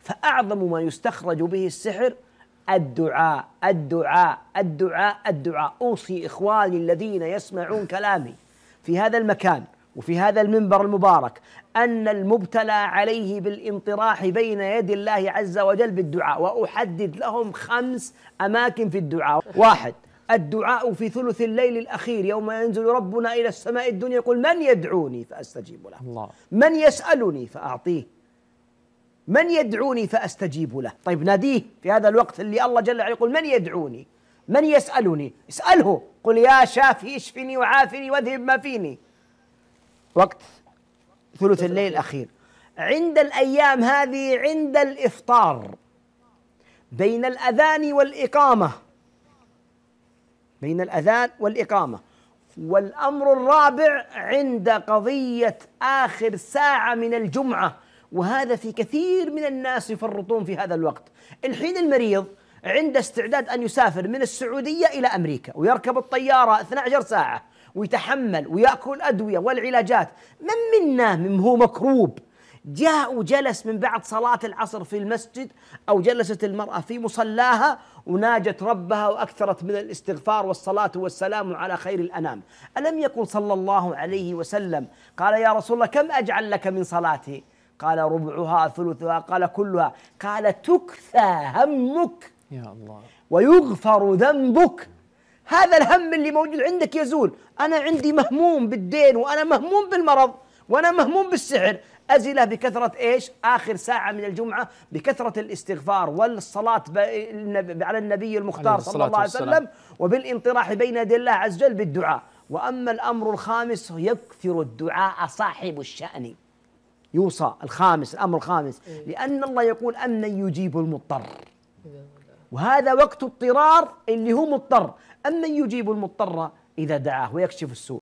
فأعظم ما يستخرج به السحر الدعاء الدعاء الدعاء الدعاء. أوصي إخواني الذين يسمعون كلامي في هذا المكان وفي هذا المنبر المبارك أن المبتلى عليه بالانطراح بين يدي الله عز وجل بالدعاء، وأحدد لهم 5 أماكن في الدعاء. 1، الدعاء في ثلث الليل الأخير يوم ينزل ربنا إلى السماء الدنيا يقول من يدعوني فأستجيب له، الله. من يسألني فأعطيه، من يدعوني فأستجيب له. طيب ناديه في هذا الوقت اللي الله جل وعلا يقول من يدعوني، من يسألني، اسأله، قل يا شافي اشفني وعافني واذهب ما فيني. وقت ثلث الليل الأخير. عند الأيام هذه عند الإفطار بين الأذان والإقامة، بين الأذان والإقامة. والأمر الرابع عند قضية آخر ساعة من الجمعة، وهذا في كثير من الناس يفرطون في هذا الوقت. الحين المريض عند استعداد أن يسافر من السعودية إلى أمريكا ويركب الطيارة 12 ساعة ويتحمل ويأكل أدوية والعلاجات. من منا من هو مكروب جاء وجلس من بعد صلاة العصر في المسجد أو جلست المرأة في مصلاها وناجت ربها وأكثرت من الاستغفار والصلاة والسلام على خير الأنام؟ ألم يقل صلى الله عليه وسلم قال يا رسول الله كم أجعل لك من صلاتي؟ قال ربعها ثلثها قال كلها. قال تكثى همك يا الله ويغفر ذنبك. هذا الهم اللي موجود عندك يزول. أنا عندي مهموم بالدين وأنا مهموم بالمرض وأنا مهموم بالسحر، أزله بكثرة إيش؟ آخر ساعة من الجمعة بكثرة الاستغفار والصلاة على النبي المختار صلى الله عليه وسلم وبالانطراح بين يدي الله عز وجل بالدعاء. وأما الأمر الخامس يكثر الدعاء صاحب الشأن. يوصى الخامس، الأمر الخامس، لأن الله يقول أمن يجيب المضطر، وهذا وقت اضطرار اللي هو مضطر. أمن يجيب المضطر إذا دعاه ويكشف السوء.